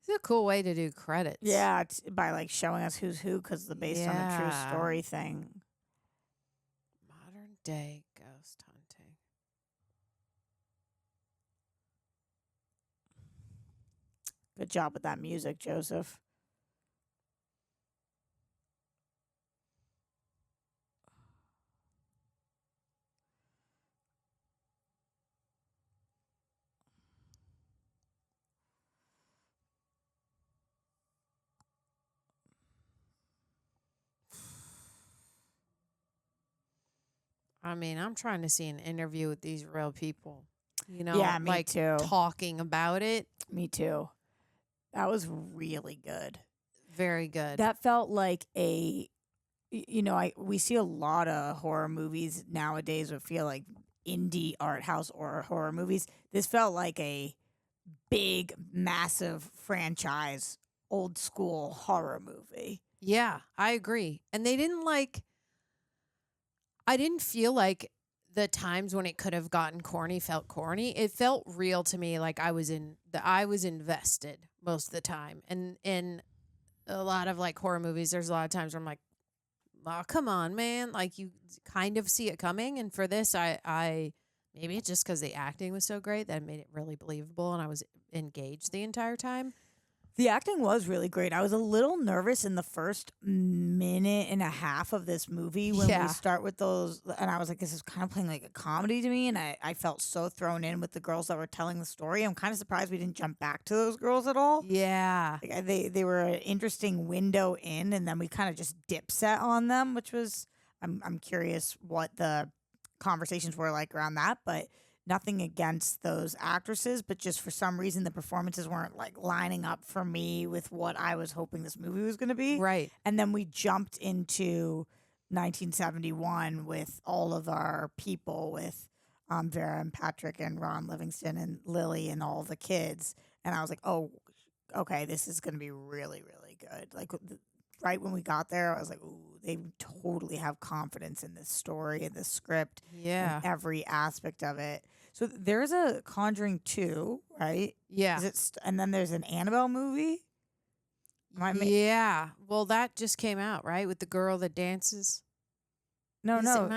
It's a cool way to do credits. Yeah, by like showing us who's who because the based on a true story thing. Modern day ghost hunting. Good job with that music, Joseph. I mean, I'm trying to see an interview with these real people. You know, Yeah, me like too. talking about it. Me too. That was really good. Very good. That felt like we see a lot of horror movies nowadays that feel like indie art house or horror movies. This felt like a big, massive franchise, old school horror movie. Yeah, I agree. And they didn't I didn't feel like the times when it could have gotten corny felt corny. It felt real to me, like I was invested most of the time. And in a lot of like horror movies, there's a lot of times where I'm like, oh, come on, man. Like you kind of see it coming. And for this, I maybe it's just because the acting was so great that it made it really believable and I was engaged the entire time. The acting was really great. I was a little nervous in the first minute and a half of this movie when we start with those. And I was like, this is kind of playing like a comedy to me. And I felt so thrown in with the girls that were telling the story. I'm kind of surprised we didn't jump back to those girls at all. Yeah. Like, they were an interesting window in. And then we kind of just dipset on them, which was, I'm curious what the conversations were like around that. But nothing against those actresses, but just for some reason the performances weren't like lining up for me with what I was hoping this movie was going to be. Right. And then we jumped into 1971 with all of our people, with Vera and Patrick and Ron Livingston and Lily and all the kids. And I was like, oh, okay, this is going to be really, really good. Like right when we got there, I was like, ooh, they totally have confidence in this story and this script. Yeah. And every aspect of it. So there's a Conjuring 2, right? Yeah. Is it and then there's an Annabelle movie? Yeah. Well, that just came out, right? With the girl that dances. No, No.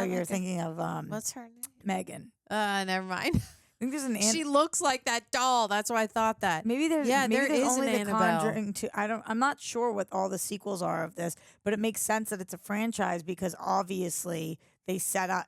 you're thinking of what's her name? Megan. Never mind. I think there's an she looks like that doll. That's why I thought that. Maybe there's there is only an the Annabelle. Conjuring 2. I'm not sure what all the sequels are of this, but it makes sense that it's a franchise because obviously they set up.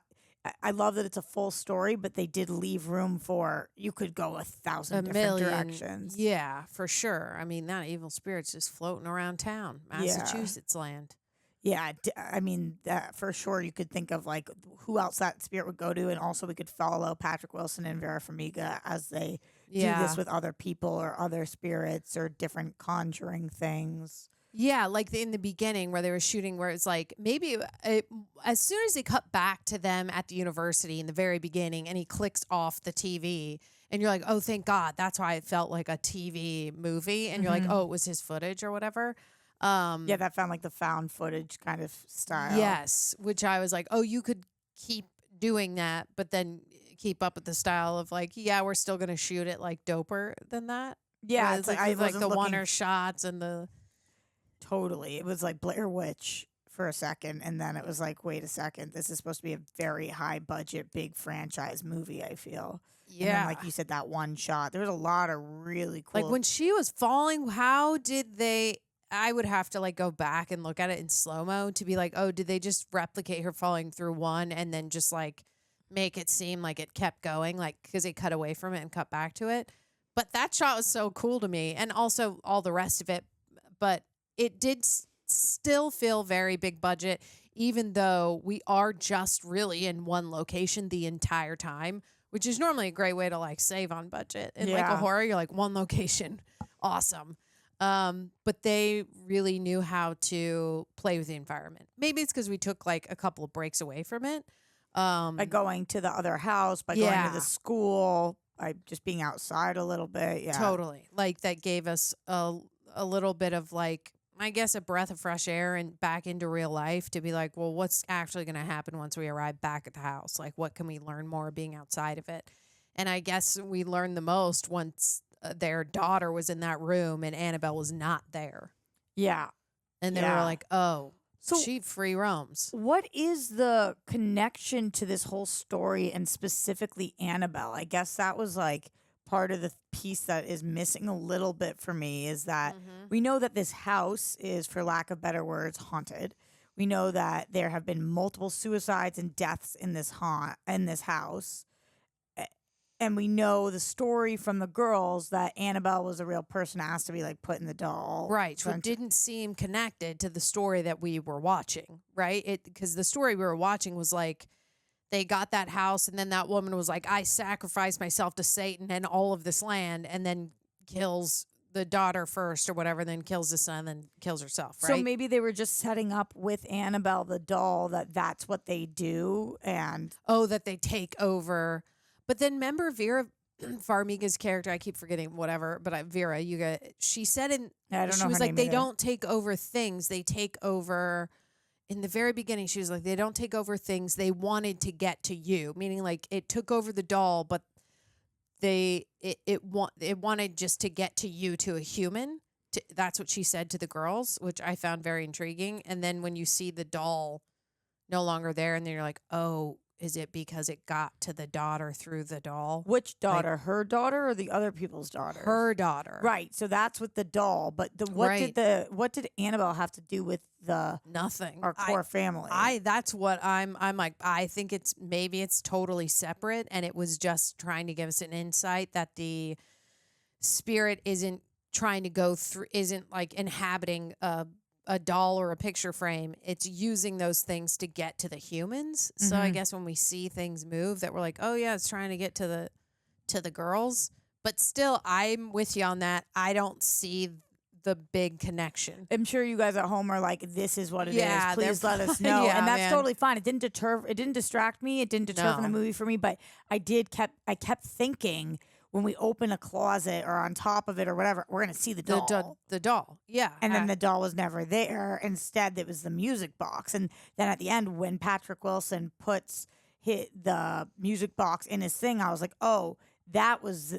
I love that it's a full story, but they did leave room for you could go 1,000 different directions. Yeah, for sure. I mean, that evil spirit's just floating around town, Massachusetts land. Yeah, I mean, for sure you could think of like who else that spirit would go to, and also we could follow Patrick Wilson and Vera Farmiga as they do this with other people or other spirits or different conjuring things. Yeah, like in the beginning where they were shooting, where it's like maybe as soon as they cut back to them at the university in the very beginning, and he clicks off the TV, and you're like, oh, thank God, that's why it felt like a TV movie, and you're like, oh, it was his footage or whatever. Yeah, that found like the found footage kind of style. Yes, which I was like, oh, you could keep doing that, but then keep up with the style of like, yeah, we're still gonna shoot it like doper than that. Yeah, it's like the one-er shots and the. Totally, it was like Blair Witch for a second, and then it was like, wait a second, this is supposed to be a very high budget, big franchise movie. I feel. Yeah, and then, like you said, that one shot. There was a lot of really cool. Like when she was falling, how did they? I would have to like go back and look at it in slow-mo to be like, oh, did they just replicate her falling through one and then just like make it seem like it kept going, like because they cut away from it and cut back to it. But that shot was so cool to me, and also all the rest of it. But it did still feel very big budget, even though we are just really in one location the entire time, which is normally a great way to like save on budget. In like a horror, you're like one location, awesome. But they really knew how to play with the environment. Maybe it's because we took like a couple of breaks away from it. By going to the other house, by going to the school, by just being outside a little bit. Yeah, totally. Like that gave us a little bit of like, I guess, a breath of fresh air and back into real life to be like, well, what's actually going to happen once we arrive back at the house? Like, what can we learn more being outside of it? And I guess we learned the most once their daughter was in that room and Annabelle was not there. Yeah. And they Yeah. were like, oh, So- she free roams. What is the connection to this whole story and specifically Annabelle? I guess that was like part of the piece that is missing a little bit for me is that we know that this house is, for lack of better words, haunted. We know that there have been multiple suicides and deaths in this house. And we know the story from the girls that Annabelle was a real person, asked to be like put in the doll. Right. So it didn't seem connected to the story that we were watching, right? Because the story we were watching was like they got that house and then that woman was like, I sacrificed myself to Satan and all of this land, and then kills the daughter first or whatever, then kills the son, then kills herself, right? So maybe they were just setting up with Annabelle the doll that that's what they do. And that they take over. But then remember Vera Farmiga's character, I keep forgetting whatever, but Vera, she said she was like, they don't take over things. They take over, in the very beginning, she was like, they don't take over things. They wanted to get to you, meaning like it took over the doll, but it wanted just to get to you, to a human. That's what she said to the girls, which I found very intriguing. And then when you see the doll no longer there, and then you're like, oh, is it because it got to the daughter through the doll? Which daughter? Like, her daughter or the other people's daughter? Her daughter. Right. So that's with the doll. But what did Annabelle have to do with the nothing? Our core family. That's what I'm like. I think maybe it's totally separate, and it was just trying to give us an insight that the spirit isn't trying to go through, isn't like inhabiting a doll or a picture frame. It's using those things to get to the humans. So I guess when we see things move, that we're like, oh yeah, it's trying to get to the girls. But still, I'm with you on that. I don't see the big connection. I'm sure you guys at home are like, this is what it is. Please let us know. Yeah, and that's man. totally fine. It didn't distract me. It didn't deter from the movie for me. But I kept thinking, when we open a closet or on top of it or whatever, we're going to see the doll. The doll, yeah. And then the doll was never there. Instead, it was the music box. And then at the end, when Patrick Wilson puts the music box in his thing, I was like, oh, that was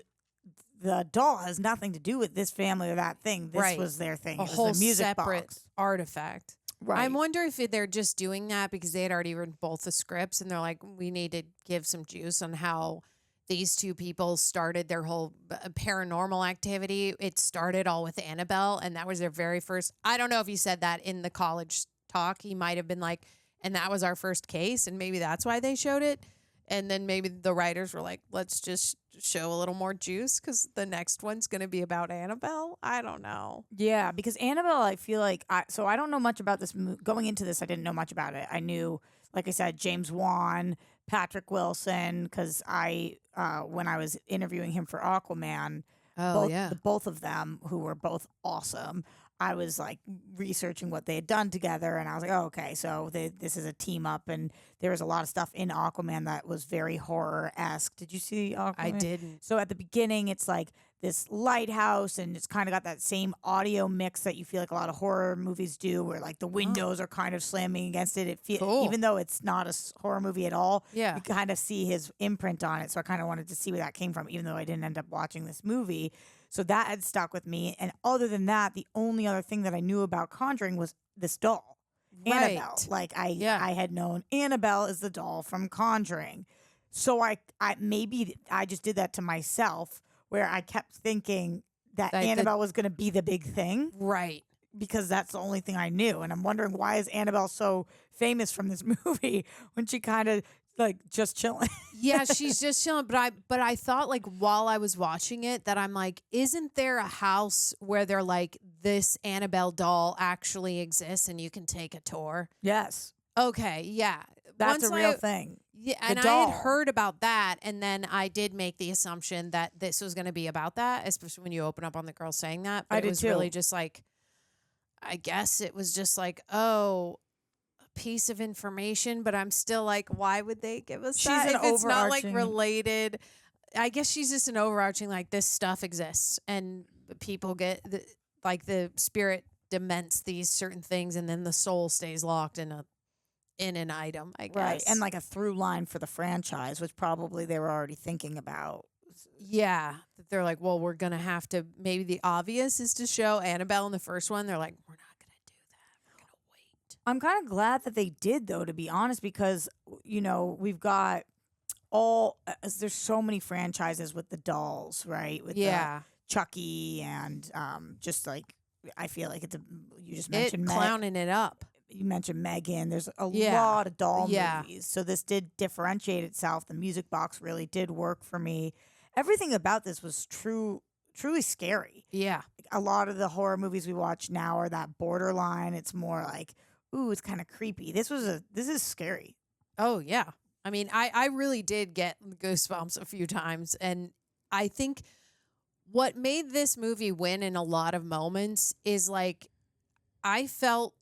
the doll has nothing to do with this family or that thing. This was their thing. A It was whole the music separate box. artifact. Right. I wonder if they're just doing that because they had already written both the scripts, and they're like, we need to give some juice on how these two people started their whole paranormal activity. It started all with Annabelle, and that was their very first. I don't know if he said that in the college talk. He might have been like, and that was our first case, and maybe that's why they showed it. And then maybe the writers were like, let's just show a little more juice because the next one's going to be about Annabelle. I don't know. Yeah, because Annabelle, I feel like, I don't know much about this. Going into this, I didn't know much about it. I knew, like I said, James Wan, Patrick Wilson, because when I was interviewing him for Aquaman, both of them, who were both awesome, I was like researching what they had done together, and I was like, oh, okay, so this is a team up, and there was a lot of stuff in Aquaman that was very horror-esque. Did you see Aquaman? I didn't. So at the beginning, it's like this lighthouse, and it's kind of got that same audio mix that you feel like a lot of horror movies do, where like the windows are kind of slamming against it. Even though it's not a horror movie at all, you kind of see his imprint on it. So I kind of wanted to see where that came from, even though I didn't end up watching this movie. So that had stuck with me. And other than that, the only other thing that I knew about Conjuring was this doll, Annabelle. Like I had known Annabelle is the doll from Conjuring. So I maybe I just did that to myself, where I kept thinking that Annabelle was going to be the big thing. Right. Because that's the only thing I knew. And I'm wondering, why is Annabelle so famous from this movie when she kind of like just chilling? Yeah, she's just chilling. But I thought, like, while I was watching it, that I'm like, isn't there a house where they're like, this Annabelle doll actually exists and you can take a tour? Yes. Okay, yeah. That's a real thing. Yeah, and I had heard about that, and then I did make the assumption that this was going to be about that, especially when you open up on the girl saying that. But I it did was too. really just like, I guess it was just like, oh, a piece of information, but I'm still like, why would they give us that if it's not like related? I guess she's just an overarching, like, this stuff exists, and people get the spirit dements these certain things, and then the soul stays locked in an item, I guess. Right. And like a through line for the franchise, which probably they were already thinking about. Yeah, that they're like, well, we're gonna have to. Maybe the obvious is to show Annabelle in the first one. They're like, we're not gonna do that. We're gonna wait. I'm kind of glad that they did, though, to be honest, because we've got there's so many franchises with the dolls, right? With the Chucky and just like I feel like you just mentioned clowning it up. You mentioned Megan. There's a lot of doll movies. So this did differentiate itself. The music box really did work for me. Everything about this was truly scary. Yeah. A lot of the horror movies we watch now are that borderline. It's more like, ooh, it's kind of creepy. This is scary. Oh, yeah. I mean, I really did get goosebumps a few times. And I think what made this movie win in a lot of moments is like I felt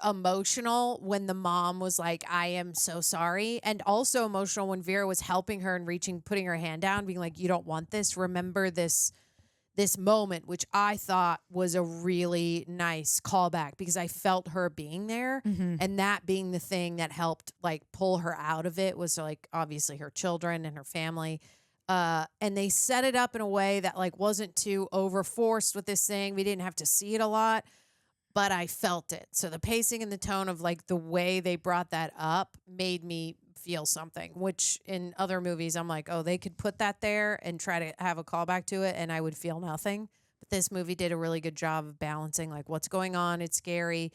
emotional when the mom was like, I am so sorry, and also emotional when Vera was helping her and putting her hand down, being like, you don't want this, remember this moment, which I thought was a really nice callback because I felt her being there, and that being the thing that helped like pull her out of it was like obviously her children and her family. And they set it up in a way that like wasn't too overforced with this thing. We didn't have to see it a lot, but I felt it. So the pacing and the tone of like the way they brought that up made me feel something, which in other movies I'm like, oh, they could put that there and try to have a callback to it and I would feel nothing. But this movie did a really good job of balancing like what's going on. It's scary,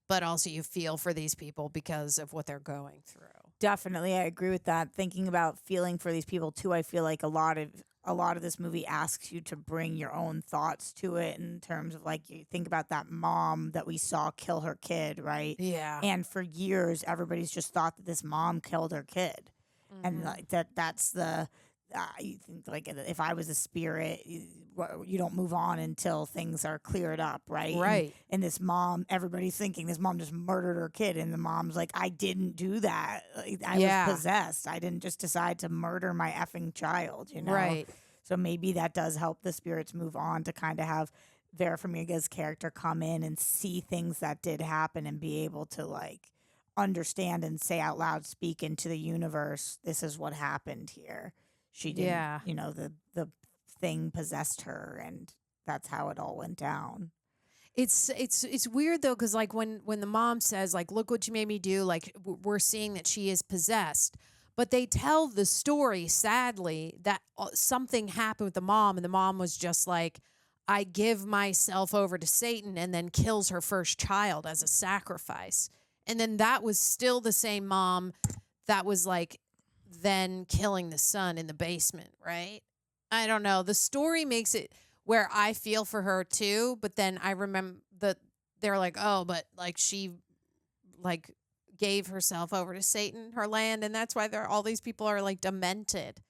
but also you feel for these people because of what they're going through. Definitely, I agree with that. Thinking about feeling for these people too, I feel like a lot of this movie asks you to bring your own thoughts to it in terms of like you think about that mom that we saw kill her kid, right? Yeah. And for years, everybody's just thought that this mom killed her kid, and like that's the. You think like if I was a spirit, you don't move on until things are cleared up, right? Right. And this mom, everybody's thinking this mom just murdered her kid, and the mom's like, I didn't do that. I was possessed. I didn't just decide to murder my effing child, Right. So maybe that does help the spirits move on to kind of have Vera Farmiga's character come in and see things that did happen and be able to like understand and say out loud, speak into the universe. This is what happened here. She didn't, the thing possessed her, and that's how it all went down. It's weird though, because like when the mom says like, look what you made me do, like we're seeing that she is possessed, but they tell the story sadly that something happened with the mom, and the mom was just like, I give myself over to Satan, and then kills her first child as a sacrifice, and then that was still the same mom that was like then killing the son in the basement, right? I don't know. The story makes it where I feel for her too, but then I remember that they're like, oh, but like she like gave herself over to Satan, her land, and that's why all these people are like demented,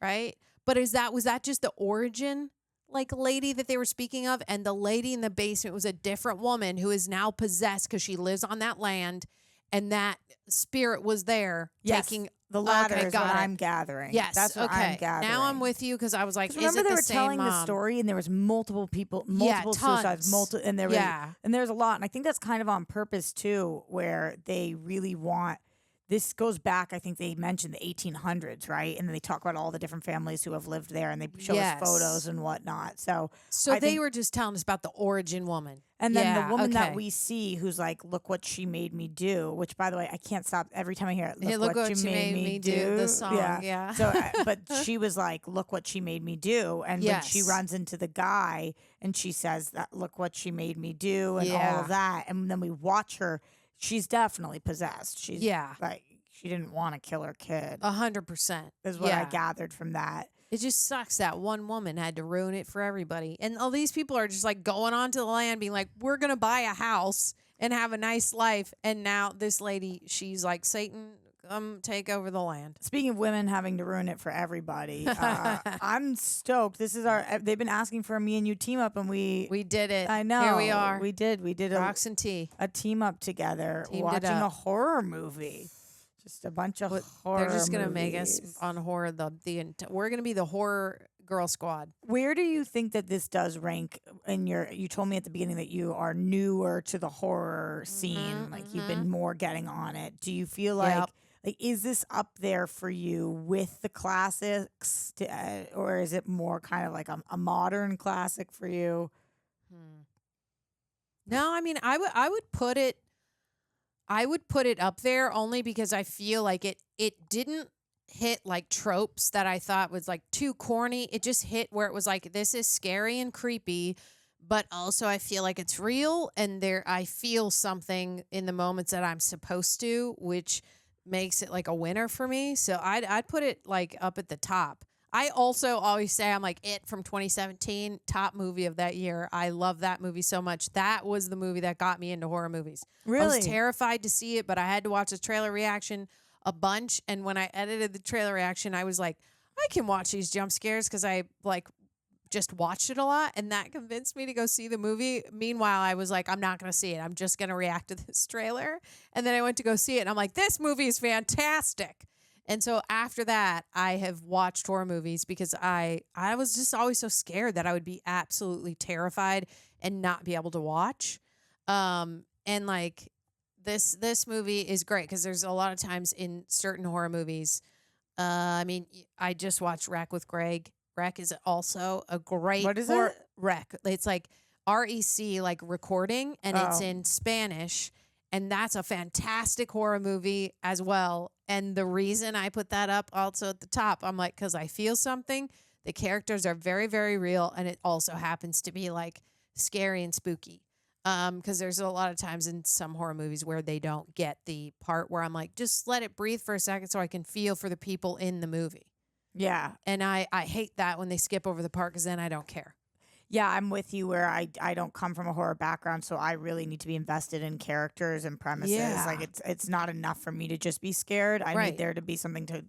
right? But was that just the origin like lady that they were speaking of? And the lady in the basement was a different woman who is now possessed because she lives on that land, and that spirit was there taking. The latter is what I'm gathering. Yes, that's what I'm gathering. Now I'm with you because I was like, remember is it they the were same telling mom? the story, and there was multiple people, multiple suicides, and there was, and there's a lot, and I think that's kind of on purpose too, where they really want. This goes back, I think they mentioned the 1800s, right? And then they talk about all the different families who have lived there, and they show us photos and whatnot. So they were just telling us about the origin woman. And then the woman that we see who's like, look what she made me do, which, by the way, I can't stop every time I hear it. Look what you made me do. The song, yeah. So, but she was like, look what she made me do. And when she runs into the guy and she says that, look what she made me do and all of that. And then we watch her. She's definitely possessed. She's like, she didn't want to kill her kid. 100%. Is what I gathered from that. It just sucks that one woman had to ruin it for everybody. And all these people are just like going onto the land being like, we're going to buy a house and have a nice life. And now this lady, she's like, Satan, come take over the land. Speaking of women having to ruin it for everybody, I'm stoked. This is they've been asking for a me and you team up, and we did it. I know. Here we are. We did Rox and T. A team up together, watching a horror movie. Just a bunch of horror. They're just gonna movies. make us on horror. We're gonna be the horror girl squad. Where do you think that this does rank in your? You told me at the beginning that you are newer to the horror scene. Like you've been more getting on it. Do you feel like Like, is this up there for you with the classics, or is it more kind of like a modern classic for you? No, I mean, I would put it up there only because I feel like it didn't hit like tropes that I thought was like too corny. It just hit where it was like, this is scary and creepy, but also I feel like it's real, and I feel something in the moments that I'm supposed to, which makes it like a winner for me. So I'd put it like up at the top. I also always say, I'm like, It from 2017, top movie of that year. I love that movie so much. That was the movie that got me into horror movies. Really? I was terrified to see it, but I had to watch the trailer reaction a bunch. And when I edited the trailer reaction, I was like, I can watch these jump scares because I like just watched it a lot. And that convinced me to go see the movie. Meanwhile, I was like, I'm not going to see it. I'm just going to react to this trailer. And then I went to go see it, and I'm like, this movie is fantastic. And so after that, I have watched horror movies because I was just always so scared that I would be absolutely terrified and not be able to watch. And like this movie is great because there's a lot of times in certain horror movies. I mean, I just watched Wreck with Greg. Wreck is also a great What is it? Wreck. It's like REC, like recording, and it's in Spanish. And that's a fantastic horror movie as well. And the reason I put that up also at the top, I'm like, because I feel something. The characters are very, very real. And it also happens to be like scary and spooky. Because there's a lot of times in some horror movies where they don't get the part where I'm like, just let it breathe for a second so I can feel for the people in the movie. Yeah. And I hate that when they skip over the part because then I don't care. Yeah, I'm with you where I don't come from a horror background, so I really need to be invested in characters and premises. Yeah. Like it's not enough for me to just be scared. I Right. need there to be something to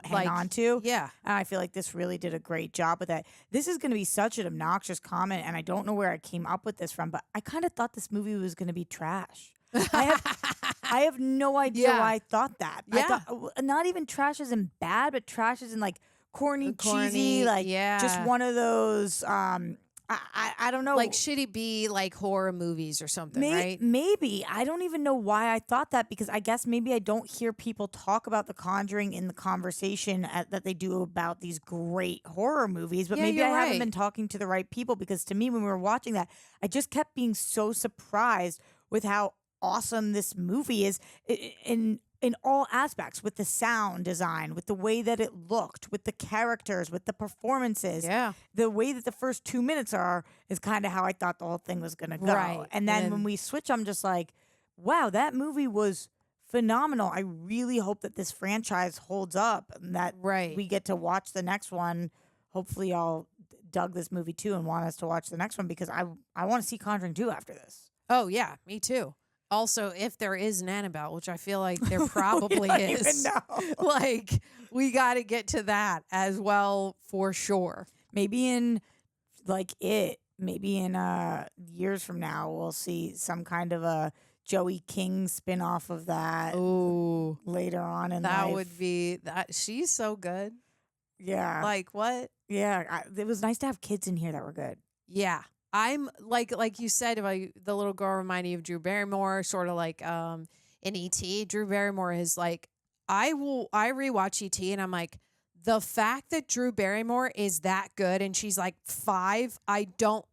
hang on to. Yeah. And I feel like this really did a great job with that. This is going to be such an obnoxious comment, and I don't know where I came up with this from, but I kind of thought this movie was going to be trash. I have no idea Yeah. why I thought that. Yeah. I thought not even trash as in bad, but trash as in like corny, Corny, cheesy, like yeah. just one of those I don't know. Like, should it be like horror movies or something, right? Maybe. I don't even know why I thought that, because I guess maybe I don't hear people talk about The Conjuring in the conversation that they do about these great horror movies. But Yeah, maybe you're I haven't right. been talking to the right people, because to me, when we were watching that, I just kept being so surprised with how awesome this movie is in all aspects, with the sound design, with the way that it looked, with the characters, with the performances. Yeah. The way that the first 2 minutes is kind of how I thought the whole thing was going to go. Right. And then And- when we switch, I'm just like, wow, that movie was phenomenal. I really hope that this franchise holds up and that we get to watch the next one. Hopefully y'all dug this movie too and want us to watch the next one, because I want to see Conjuring 2 after this. Oh, yeah, me too. Also, if there is an Annabelle, which I feel like there probably don't is, even know. like, we got to get to that as well for sure. Maybe in maybe in years from now, we'll see some kind of a Joey King spinoff of that. Ooh, later on in that life. would be that. She's so good. Yeah. Like what? Yeah. It was nice to have kids in here that were good. Yeah. I'm like you said, about the little girl reminding you of Drew Barrymore, sort of like in E.T. Drew Barrymore is like, I rewatch E.T. and I'm like, the fact that Drew Barrymore is that good and she's like 5, I don't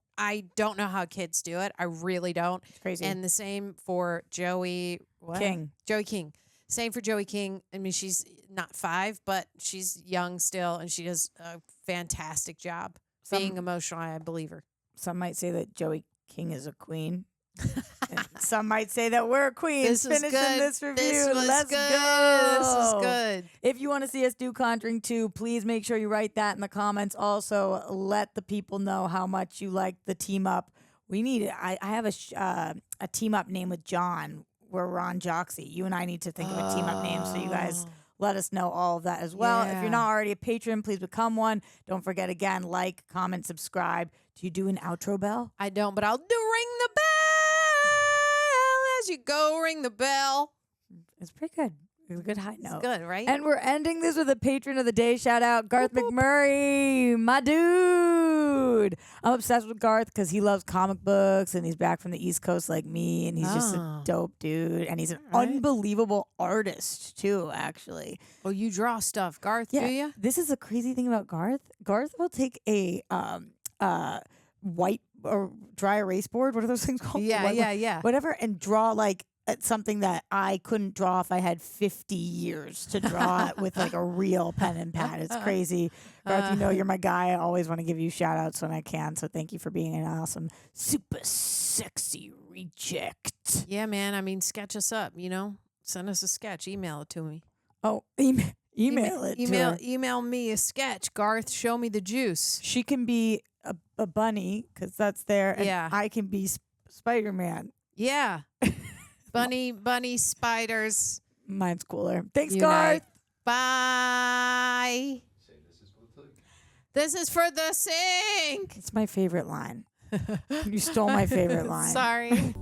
know how kids do it. I really don't. It's crazy. And the same for Joey King. Joey King. Same for Joey King. I mean, she's not 5, but she's young still, and she does a fantastic job being emotional. I believe her. Some might say that Joey King is a queen. And some might say that we're queens. This was Finishing good. this review. This was Let's good. go. This is good. If you want to see us do Conjuring 2, please make sure you write that in the comments. Also, let the people know how much you like the team up. We need it. I have a team up name with John. We're Ron Joxy. You and I need to think of a team up name, so you guys let us know all of that as well. If Yeah. you're not already a patron, please become one. Don't forget, again, like, comment, subscribe. Do you do an outro bell? I don't, but I'll do ring the bell as you go. Ring the bell. It's pretty good. It's a good high note. It's good, right? And we're ending this with a patron of the day shout out, Garth McMurray, my dude. dude. I'm obsessed with Garth because he loves comic books and he's back from the East Coast like me, and he's just a dope dude, and he's an unbelievable artist too, actually. Oh, you draw stuff, Garth, do you? This is a crazy thing about Garth. Garth will take a white or dry erase board. What are those things called? Yeah. Whatever, and draw like at something that I couldn't draw if I had 50 years to draw it with like a real pen and pad. It's crazy. Garth, you know you're my guy. I always want to give you shout outs when I can. So thank you for being an awesome, super sexy reject. Yeah, man. I mean, sketch us up, you know? Send us a sketch. Email it to me. Oh, email it to her. Email me a sketch. Garth, show me the juice. She can be a bunny because that's there. And Yeah. I can be Spider-Man. Yeah. Bunny, spiders. Mine's cooler. Thanks, Unite. Garth. Bye. This is for the sink. It's my favorite line. You stole my favorite line. Sorry.